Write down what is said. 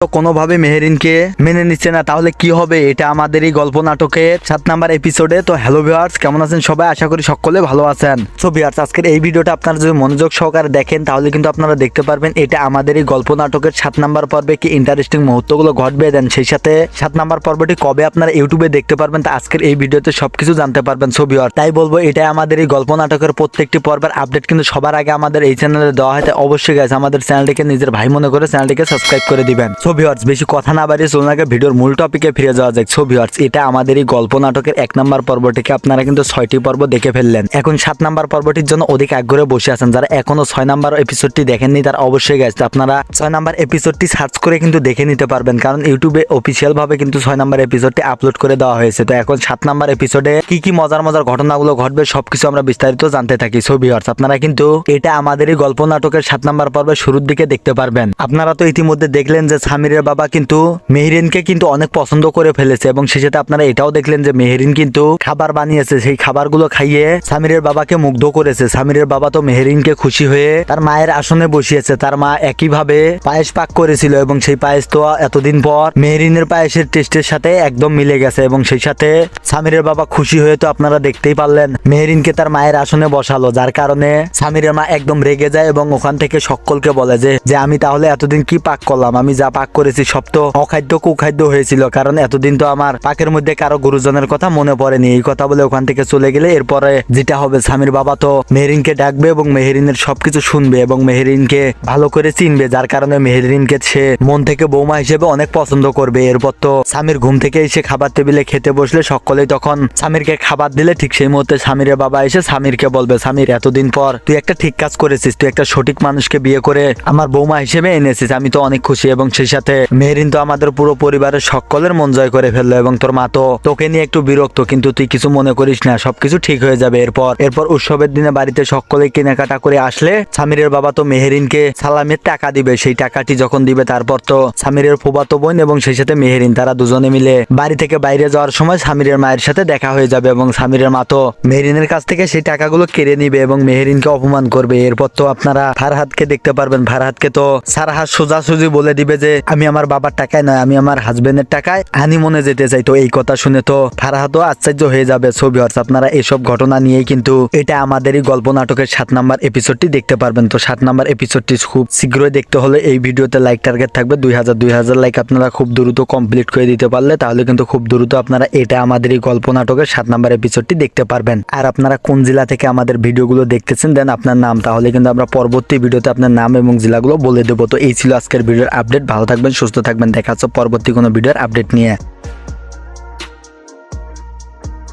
তো কোনোভাবে মেহেরিনকে মেনে নিচ্ছে না, তাহলে কি হবে? এটা আমাদের এই গল্প নাটকের 7 নাম্বার এপিসোডে। তো হ্যালো ভিউয়ার্স, কেমন আছেন সবাই? আশা করি সকলে ভালো আছেন। সো ভিউয়ার্স, আজকের এই ভিডিওটা আপনারা যদি মনোযোগ সহকারে দেখেন তাহলে কিন্তু আপনারা দেখতে পারবেন এটা আমাদের এই গল্প নাটকের 7 নাম্বার পর্বে কি ইন্টারেস্টিং মুহূর্তগুলো ঘটবে, দেন সেই সাথে 7 নাম্বার পর্বটি কবে আপনারা ইউটিউবে দেখতে পারবেন তা আজকের এই ভিডিওতে সবকিছু জানতে পারবেন। সো ভিউয়ার্স, তাই বলবো এটা আমাদের এই গল্প নাটকের প্রত্যেকটি পর্বের আপডেট কিন্তু সবার আগে আমাদের এই চ্যানেলে দেওয়া হয়। তাই অবশ্যই গাইস আমাদের চ্যানেলটিকে নিজের ভাই মনে করে চ্যানেলটিকে সাবস্ক্রাইব করে দিবেন। সো ভিউয়ার্স, বেশি কথা না বাড়িয়ে চলুন আগে ভিডিওর মূল টপিকে ফিরে যাওয়া যাক। সো ভিউয়ার্স, এটা আমাদের এই গল্প নাটকের 1 নাম্বার পর্বটিকে আপনারা কিন্তু 6টি পর্ব দেখে ফেললেন। এখন 7 নাম্বার পর্বটির জন্য অধিক আগ্রহে বসে আছেন। যারা এখনো 6 নাম্বার এপিসোডটি দেখেননি তারা অবশ্যই গাইস আপনারা 6 নাম্বার এপিসোডটি সার্চ করে কিন্তু দেখে নিতে পারবেন, কারণ ইউটিউবে অফিসিয়াল ভাবে কিন্তু 6 নাম্বার এপিসোডটি আপলোড করে দেওয়া হয়েছে। তো এখন 7 নাম্বার এপিসোডে কি কি মজার মজার ঘটনাগুলো ঘটবে সবকিছু আমরা বিস্তারিত জানতে থাকি। সো ভিউয়ার্স, আপনারা কিন্তু এটা আমাদের এই গল্প নাটকের 7 নাম্বার পর্বের শুরুর দিকে দেখতে পারবেন। আপনারা তো ইতিমধ্যে দেখলেন যে সামিরের বাবা কিন্তু মেহেরিনকে কিন্তু অনেক পছন্দ করে ফেলেছে, এবং সেই সাথে আপনারা এটাও দেখলেন যে মেহেরিন কিন্তু খাবার বানিয়েছে, সেই খাবারগুলো খাইয়ে সামিরের বাবাকে মুগ্ধ করেছে। সামিরের বাবা তো মেহেরিনকে খুশি হয়ে তার মায়ের আসনে বসিয়েছে। তার মা একইভাবে পায়েস পাক করেছিল, এবং সেই পায়েস তো এতদিন পর মেহেরিনের পায়েসের টেস্টের সাথে একদম মিলে গেছে, এবং সেই সাথে সামিরের বাবা খুশি হয়ে তো আপনারা দেখতেই পারলেন মেহেরিনকে তার মায়ের আসনে বসালো, যার কারণে সামিরের মা একদম রেগে যায় এবং ওখান থেকে সকলকে বলে যে আমি তাহলে এতদিন কি পাক করলাম, আমি যা পাক করেছি সব তো অখাদ্য কুখাদ্য হয়েছিল, কারণ এতদিন তো আমার পাকের মধ্যে কারো গুরুজনের কথা মনে পড়েনি। এই কথা বলে ওখান থেকে চলে গেলে এরপরে যেটা হবে, সামির বাবা তো মেহেরিনকে ডাকবে এবং মেহেরিনের সবকিছু শুনবে এবং মেহেরিনকে ভালো করে চিনবে, যার কারণে মেহেরিনকে সে মন থেকে বৌমা হিসেবে অনেক পছন্দ করবে। এরপর তো সামির ঘুম থেকে এসে খাবার টেবিলে খেতে বসলে সকলেই তখন সামিরকে খাবার দিলে ঠিক সেই মুহূর্তে সামিরের বাবা এসে সামিরকে বলবে, সামির এতদিন পর তুই একটা ঠিক কাজ করেছিস, তুই একটা সঠিক মানুষকে বিয়ে করে আমার বৌমা হিসেবে এনেছিস, আমি তো অনেক খুশি। এবং সেই সাথে মেহেরিন তো আমাদের পুরো পরিবারের সকলের মন জয় করে ফেললো, এবং তোর মা তো তোকে নিয়ে একটু বিরক্ত, কিন্তু তুই কিছু মনে করিস না, সবকিছু ঠিক হয়ে যাবে। এরপর উৎসবের দিনে বাড়িতে সকলে কেনাকাটা করে আসলে সামিরের বাবা তো মেহেরিনকে সালামের টাকা দিবে। সেই টাকাটি যখন দিবে তারপর তো সামিরের ফুফাতো বোন এবং সেই সাথে মেহেরিন তারা দুজনে মিলে বাড়ি থেকে বাইরে যাওয়ার সময় সামিরের মায়ের সাথে দেখা হয়ে যাবে, এবং সামিরের মা তো মেহেরিনের কাছ থেকে সেই টাকাগুলো কেড়ে নিবে এবং মেহেরিনকে অপমান করবে। এরপর তো আপনারা ফারহাদকে দেখতে পারবেন। ফারহাদকে তো সারহাদ সোজাসুজি বলে দিবে যে আমি আমার বাবার টাকায় নয়, আমি আমার হাজবেন্ডের টাকায় হানিমুনে যেতে চাই। তো এই কথা শুনে তো ফারহাদও আশ্চর্য হয়ে যাবে। সো ভিউয়ার্স, আপনারা এসব ঘটনা নিয়েই কিন্তু এটা আমাদেরই গল্প নাটকের 7 নাম্বার এপিসোডটি দেখতে পারবেন। তো 7 নাম্বার এপিসোডটি খুব শীঘ্রই দেখতে হলে এই ভিডিওতে লাইক টার্গেট থাকবে 2000 লাইক আপনারা খুব দ্রুত কমপ্লিট করে দিতে পারলে তাহলে কিন্তু খুব দ্রুত আপনারা এটা আমাদের এই গল্প নাটকের 7 নাম্বার এপিসোডটি দেখতে পারবেন। আর আপনারা কোন জেলা থেকে আমাদের ভিডিওগুলো দেখতেছেন দেন আপনার নাম, তাহলে কিন্তু আমরা পরবর্তী ভিডিওতে আপনার নাম এবং জেলাগুলো বলে দেবো। তো এই ছিল আজকের ভিডিওর আপডেট। ভালো থাকবেন, সুস্থ থাকবেন, দেখা হচ্ছে পরবর্তী কোনো ভিডিওর আপডেট নিয়ে।